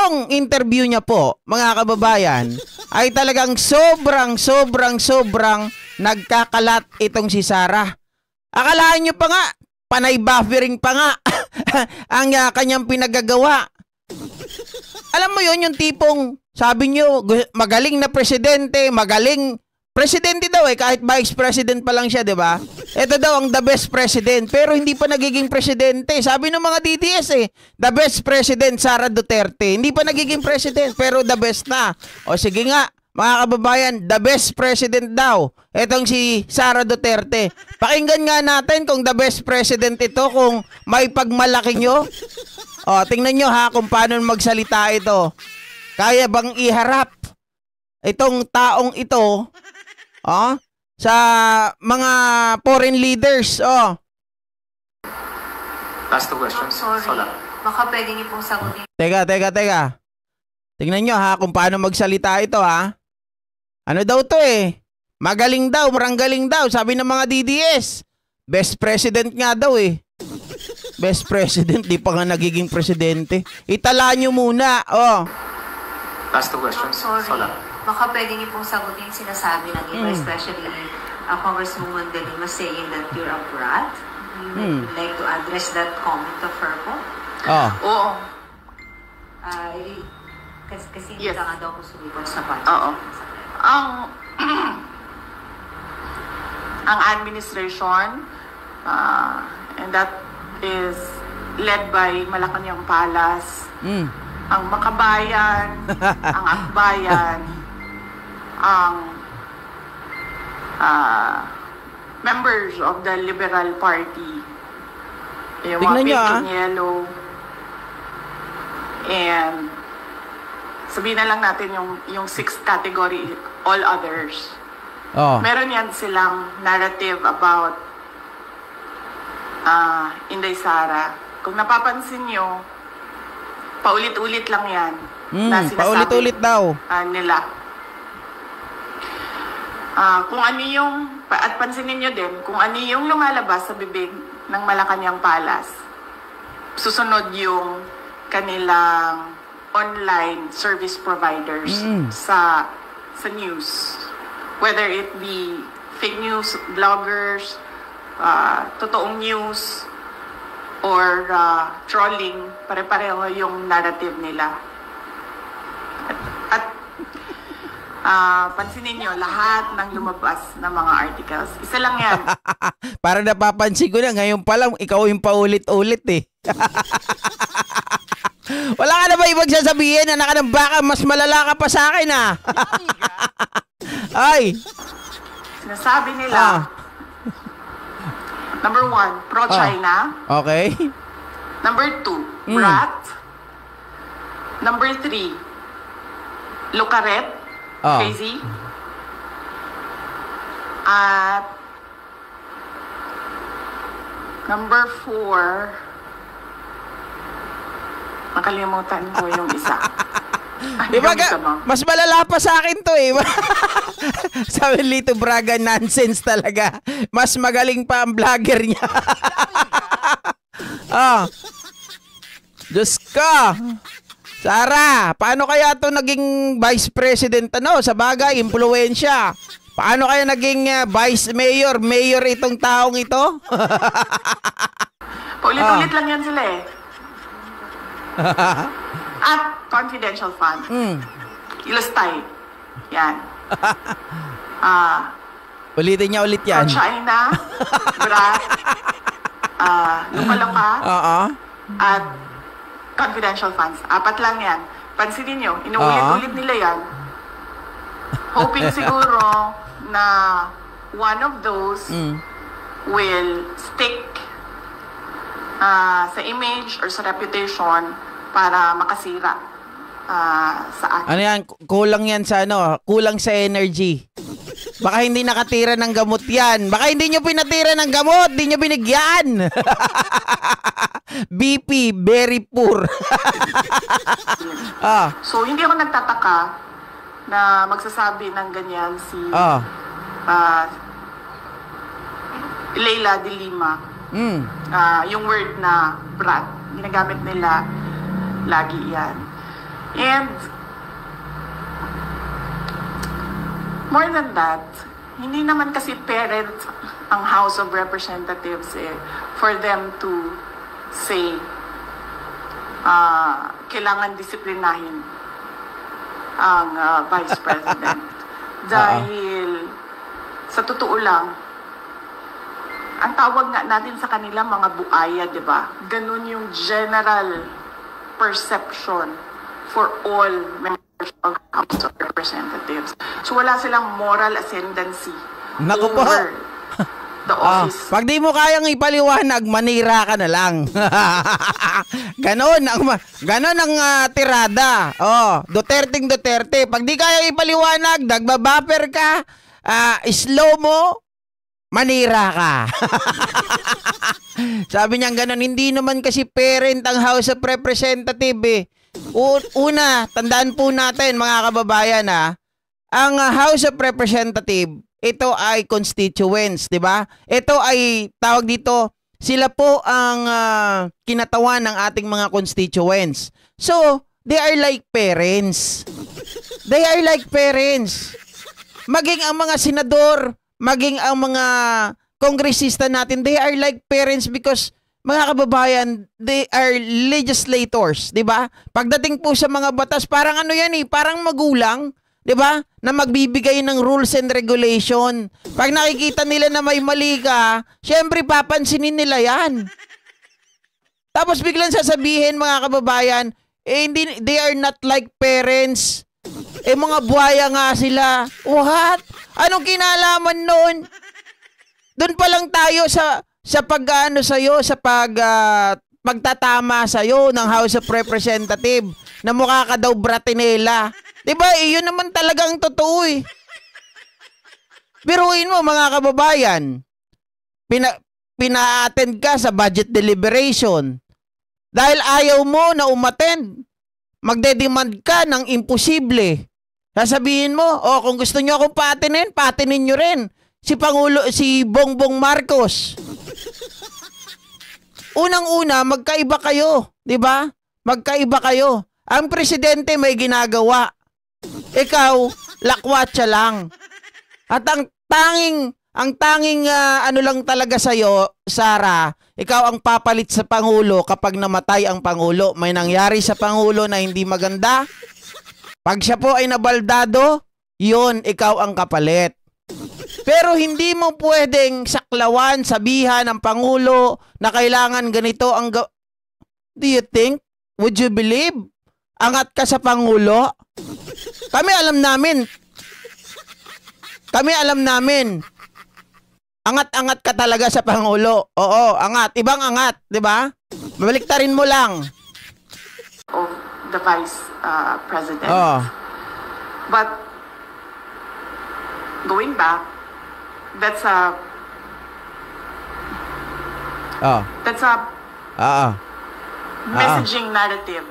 buong interview niya po, mga kababayan, ay talagang sobrang nagkakalat itong si Sara. Akalaan nyo pa nga, panay buffering pa nga ang kanyang pinagagawa. Alam mo yon, yung tipong sabi nyo, magaling na presidente, presidente daw kahit vice president pa lang siya, di ba? Ito daw ang the best president, pero hindi pa nagiging presidente. Sabi ng mga DDS the best president, Sara Duterte. Hindi pa nagiging president, pero the best na. O sige nga, mga kababayan, the best president daw. Itong si Sara Duterte. Pakinggan nga natin kung the best president ito, kung may pagmalaki nyo. O, tingnan nyo ha kung paano magsalita ito. Kaya bang iharap itong taong ito sa mga foreign leaders? Last two questions. Sorry. Baka pwede niyo pong sagutin. Teka. Tingnan nyo ha kung paano magsalita ito ha. Ano daw to magaling daw, maranggaling daw, sabi ng mga DDS. Best president nga daw Best president, di pa nga nagiging presidente. Itala nyo muna, Last two questions. Sorry. Baka pwede niyo pong sagutin sinasabi ng iba, especially Congresswoman De Lima saying that you're a brat. You would like to address that comment of her po? Oo. Kasi hindi ka nga daw ko sumipot sa budget. Oo. Ang administration, and that is led by Malacanang Palace, ang Makabayan, ang Akbayan, ang members of the Liberal Party, yung mga Pink and Yellow, and sabihin na lang natin yung sixth category, all others. Meron yan silang narrative about Inday Sara. Kung napapansin nyo, paulit-ulit lang yan na sinasabi paulit-ulit daw nila. Kung ano yung, at pansinin nyo din, kung ano yung lumalabas sa bibig ng Malacanang Palace, susunod yung kanilang online service providers sa news. Whether it be fake news, bloggers, totoong news, or trolling, pare-pareho yung narrative nila. At pansinin nyo, lahat ng lumabas na mga articles, isa lang yan. Para napapansin ko na, ngayon pa lang, ikaw yung paulit-ulit Wala ka na ba ibang sasabihin? Anak ka ng baka, mas malala ka pa sa akin Ay! Sinasabi nila, number 1, pro-China. Okay. Number 2, brat. Number 3, Lucaret. Crazy. At number 4, nakalimutan ko yung isa. Diba mas malala pa sa akin to Sabi Lito Braga, nonsense talaga. Mas magaling pa ang vlogger niya. Diyos ka. Sara, paano kaya to naging vice president Sa bagay, impluwensya. Paano kaya naging vice mayor itong taong ito? Paulit-ulit lang yan sila At confidential fund. Ilustay. Yan. Ulitin niya ulit yan. China, brat, luka-luka, at confidential funds. 4 lang yan. Pansinin nyo, inuulit-ulit nila yan. Hoping siguro na one of those will stick sa image or sa reputation para makasira sa atin. Ano yan? Kulang yan sa kulang sa energy. Baka hindi nakatira ng gamot yan. Baka hindi nyo pinatira ng gamot. Hindi nyo binigyan. BP, very poor. So, hindi ako nagtataka na magsasabi ng ganyan si Leila de Lima. Yung word na brat, ginagamit nila lagi yan. And more than that, hindi naman kasi parent ang House of Representatives for them to say kailangan disiplinahin ang Vice President. Dahil sa totoo lang, ang tawag nga natin sa kanila mga buaya, di ba? Ganun yung general perception for all members of House of Representatives. So wala silang moral ascendancy Naku po. over the office. Pag di mo kayang ipaliwanag, manira ka na lang. ganon ang tirada. Duterte. Pag di kayang ipaliwanag, nagbabaper ka, slow mo, manira ka. Sabi niya ganon, hindi naman kasi parent ang House of Representatives. Una, tandaan po natin mga kababayan ang House of Representatives, ito ay constituents, di ba? Ito ay tawag dito, sila po ang kinatawan ng ating mga constituents. So, they are like parents. They are like parents. Maging ang mga senador, maging ang mga kongresista natin, they are like parents because mga kababayan, they are legislators, 'di ba? Pagdating po sa mga batas, parang ano 'yan parang magulang, 'di ba? Na magbibigay ng rules and regulation. Pag nakikita nila na may mali ka, syempre papansinin nila 'yan. Tapos biglang sasabihin mga kababayan, hindi, they are not like parents. Mga buhaya nga sila. What? Anong kinalaman noon? Doon pa lang tayo sa pag-ano sa'yo, sa pagtatama sa'yo ng House of Representatives na mukha ka daw bratinela. Diba? Yun naman talagang totoo Biruin mo mga kababayan, pina-attend ka sa budget deliberation. Dahil ayaw mo na umattend, magde-demand ka ng imposible. Sasabihin mo, kung gusto nyo akong patinin nyo rin. Si Bongbong Marcos. Unang-una, magkaiba kayo, 'di ba? Magkaiba kayo. Ang presidente may ginagawa. Ikaw, lakwatsa lang. At ang tanging ano lang talaga sa iyo, Sara, ikaw ang papalit sa pangulo kapag namatay ang pangulo. May nangyari sa pangulo na hindi maganda. Pag siya po ay nabaldado, 'yon ikaw ang kapalit. Pero hindi mo pwedeng saklawan, sabihan ng Pangulo na kailangan ganito ang Do you think? Would you believe? Angat ka sa Pangulo? Kami alam namin. Angat-angat ka talaga sa Pangulo. Oo, angat. Ibang angat, di ba? Mabaliktarin mo lang. Of the Vice President. But going back, that's a messaging narrative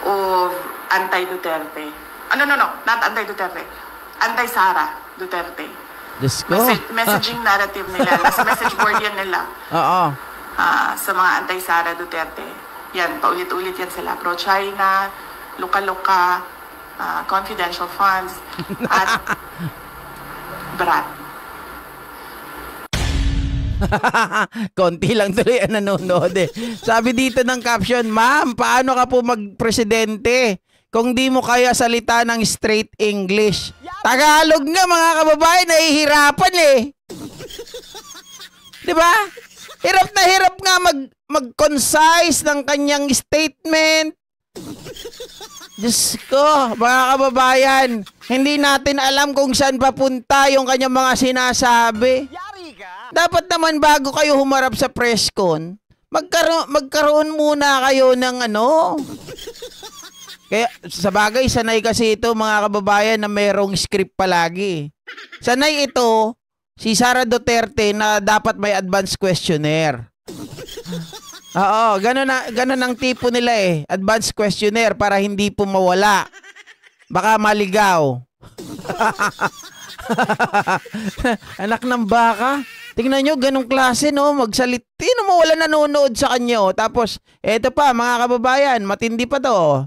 of anti-Duterte. No, not anti-Duterte. Anti-Sara Duterte. Diyos ko. Messaging narrative nila. Nasa message board yan nila. Sa mga anti-Sara Duterte. Yan, paulit-ulit yan sila. Pro-China, luka-luka, confidential funds, at brat. Konti lang tuloy ang nanonood Sabi dito ng caption, ma'am, paano ka po magpresidente kung di mo kaya salita ng straight English? Tagalog nga mga kababayan, nahihirapan Di ba? Hirap na hirap nga mag-concise ng kanyang statement. Diyos ko, mga kababayan, hindi natin alam kung saan papunta yung kanyang mga sinasabi. Dapat naman bago kayo humarap sa press con, magkaroon muna kayo ng Kaya sa bagay, sanay kasi ito mga kababayan na merong script palagi. Sanay ito, si Sara Duterte na dapat may advance questionnaire. Oo, ganun ang tipo nila advance questionnaire para hindi po mawala. Baka maligaw. Anak ng baka. Tingnan nyo, ganong klase, magsalit. Tingnan mo, wala nanonood sa kanya, Tapos, eto pa, mga kababayan, matindi pa to,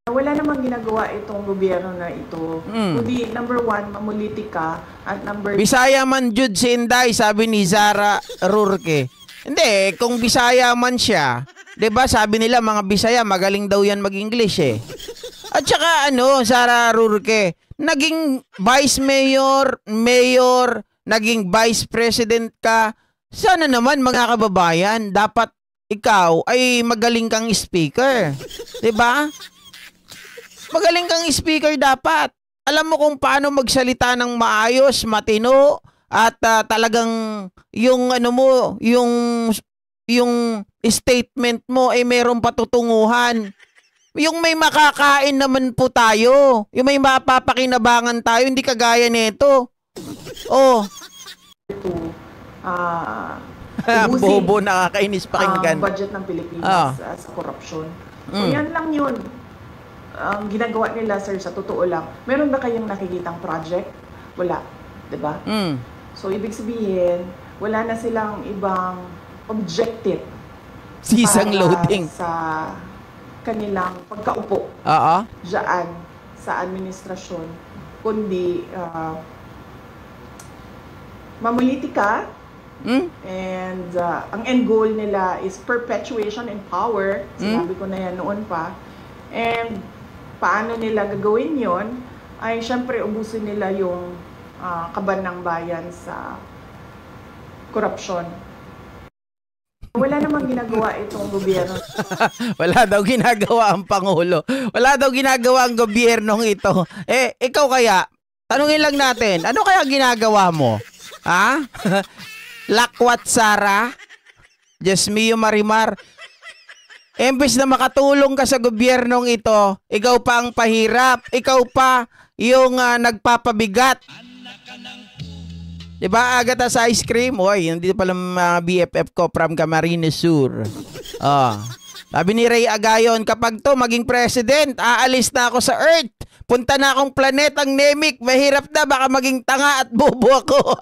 Wala namang ginagawa itong gobyerno na ito. Kundi number 1, mamulitika, at number Bisaya man jud si Inday, sabi ni Zara Rurke. Hindi, kung Bisaya man siya, 'di ba sabi nila mga Bisaya magaling daw yan mag-English eh. At saka Zara Rurke, naging vice mayor, naging vice president ka. Sana naman mga kababayan, dapat ikaw ay magaling kang speaker. 'Di ba? Magaling kang speaker dapat. Alam mo kung paano magsalita ng maayos, matino, at talagang yung yung statement mo ay mayroong patutunguhan. Yung may makakain naman po tayo. Yung may mapapakinabangan tayo, hindi kagaya nito. Oh. Bobo, nakakainis pakinggan. budget ng Pilipinas sa korupsyon. So yan lang yun. Ang ginagawa nila, sir, sa totoo lang, meron ba kayong nakikitang project? Wala. Diba? So, ibig sabihin, wala na silang ibang objective Sisang loading sa kanilang pagkaupo dyan sa administrasyon, kundi mamulitika, and ang end goal nila is perpetuation in power. Sinabi ko na yan noon pa. And paano nila gagawin yon ay syempre ubusin nila yung kaban ng bayan sa korupsyon. Wala namang ginagawa itong gobyerno. Wala daw ginagawa ang Pangulo. Wala daw ginagawa ang gobyernong ito. Eh, ikaw kaya, tanungin lang natin, ano kaya ginagawa mo? Ha? Lakwat Sara? Jasmine Marimar? Imbes na makatulong ka sa gobyernong ito, ikaw pa ang pahirap, ikaw pa yung nagpapabigat. Diba, Agata sa ice cream? Oy, hindi pala mga BFF ko from Camarines Sur. Sabi ni Ray Agayon, kapag to maging president, aalis na ako sa Earth. Punta na akong planetang Namek. Mahirap na, baka maging tanga at bobo ako.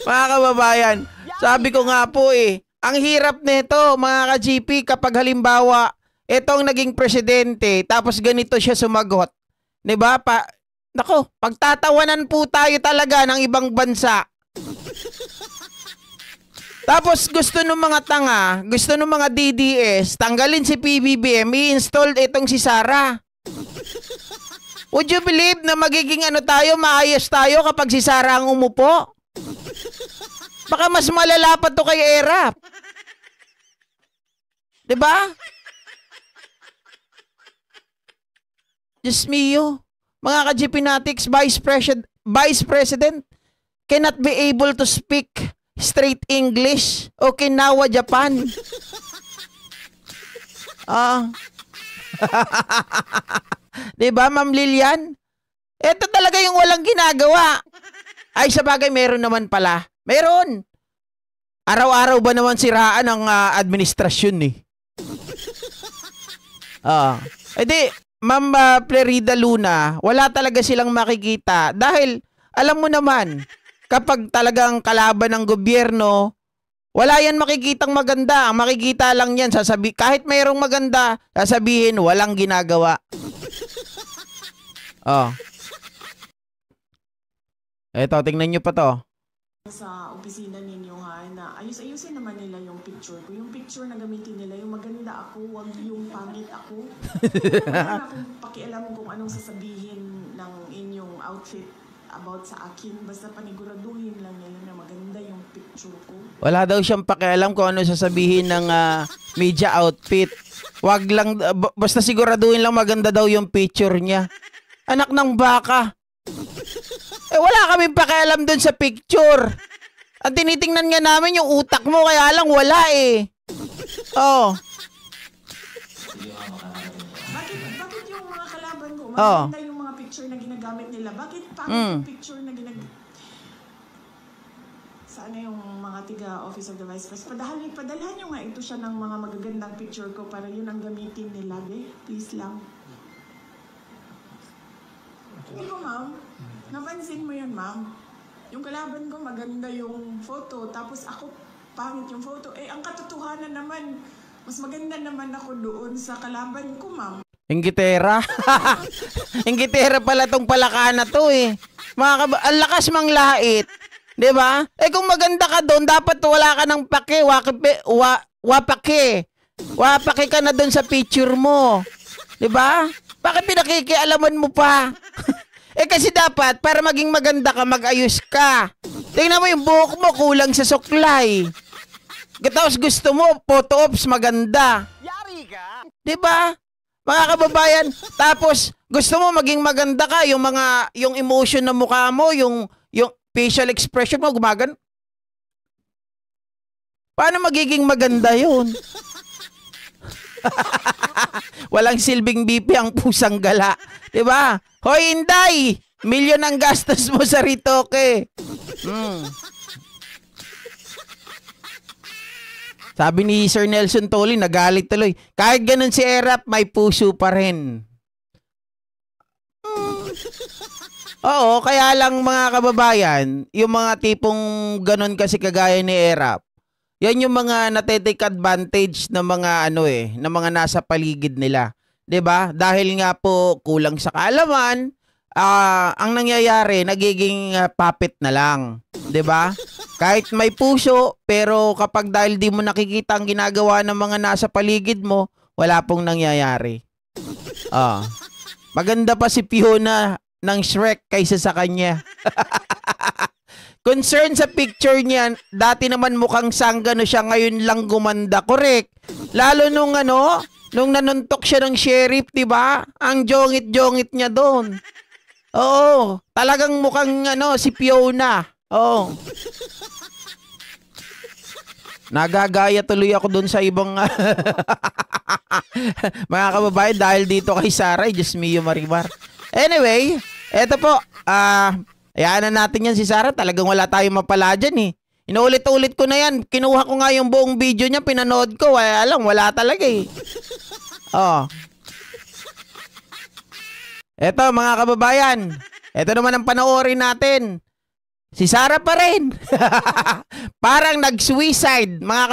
Mga kababayan, sabi ko nga po ang hirap nito mga ka-GP kapag halimbawa itong naging presidente tapos ganito siya sumagot. 'Di ba? Nako, pagtatawanan po tayo talaga ng ibang bansa. Tapos gusto ng mga tanga, gusto ng mga DDS, tanggalin si PBBM, i-install itong si Sara. Would you believe na magiging maayos tayo kapag si Sara ang umupo? Baka mas malala pa to kay Erap. Diba? Diyos mio. Mga ka-GP Natics, Vice President cannot be able to speak straight English. Okinawa, Japan. Diba, Ma'am Lilian? Ito talaga yung walang ginagawa. Ay, sa bagay, meron naman pala. Meron. Araw-araw ba naman siraan ang administrasyon Edi, Ma'am Plerida Luna, wala talaga silang makikita. Dahil, alam mo naman, kapag talagang kalaban ng gobyerno, wala yan makikitang maganda. Ang makikita lang yan, kahit mayroong maganda, sasabihin, walang ginagawa. Eto, tingnan nyo pa to. Sa opisina ninyo na ayusin naman nila yung picture ko. Yung picture na gamitin nila, yung maganda ako, wag yung pangit ako. Wala akong pakialam kung anong sasabihin ng inyong outfit about sa akin. Basta paniguraduhin lang nila na maganda yung picture ko. Wala daw siyang pakialam kung ano sasabihin ng media outfit. Wag lang, basta siguraduhin lang maganda daw yung picture niya. Anak ng baka. Wala kaming pakialam dun sa picture. Ang tinitingnan nga namin yung utak mo, kaya lang wala Bakit yung mga kalaban ko, maganda yung mga picture na ginagamit nila? Bakit pangit yung picture na ginagamit? Sana yung mga tiga-Office of the Vice President, padalhan nyo nga ito siya ng mga magagandang picture ko para yun ang gamitin nila. Please lang. Hindi ko, ma'am. Napansin mo yun, ma'am. Yung kalaban ko, maganda yung photo. Tapos ako, pangit yung photo. Ang katotohanan naman, Mas maganda naman ako doon sa kalaban ko, ma'am. Inggitera. Inggitera pala tong palaka na to eh. Ang lakas manglait. 'Di ba? Eh kung maganda ka doon, dapat wala ka ng pake, wapake. Wapake ka na doon sa picture mo. 'Di ba? Bakit pinakikialaman mo pa? Eh kasi dapat para maging maganda ka, mag-ayos ka. Tingnan mo yung buhok mo kulang sa suklay. Tapos gusto mo photo ops maganda. Yari ka. 'Di ba? Mga kababayan, tapos gusto mo maging maganda ka, yung emotion ng mukha mo, yung facial expression mo gumagan. Paano magiging maganda 'yun? Walang silbing BP ang pusang gala, 'di ba? Hoy Inday, milyon ang gastos mo sa ritoke. Sabi ni Sir Nelson Tolly, nagalit tuloy. Kahit ganun si Erap, may puso pa rin. Oo, kaya lang mga kababayan, yung mga tipong ganun kasi kagaya ni Erap, yan yung mga natetake advantage ng mga ng mga nasa paligid nila. 'Di ba? Dahil nga po kulang sa kaalaman, ang nangyayari nagiging puppet na lang. 'Di ba? Kahit may puso, pero kapag dahil di mo nakikita ang ginagawa ng mga nasa paligid mo, wala pong nangyayari. Maganda pa si Fiona ng Shrek kaysa sa kanya. Concern sa picture niya, dati naman mukhang sanggano siya, ngayon lang gumanda. Correct. Lalo nung nanuntok siya ng sheriff, 'di ba? Ang jongit-jongit niya doon. Oo, talagang mukhang si Fiona. Oo. Nagagaya tuloy ako doon sa ibang mga kababayan dahil dito kay Saray, Diyos mio Marimar. Anyway, eto po, hayaan na natin yan si Sarah. Talagang wala tayong mapala dyan eh. Inuulit-ulit ko na yan. Kinuha ko nga yung buong video niya, pinanood ko. Wala talaga eh. Eto mga kababayan, eto naman ang panoorin natin. Si Sarah pa rin. Parang nag-suicide mga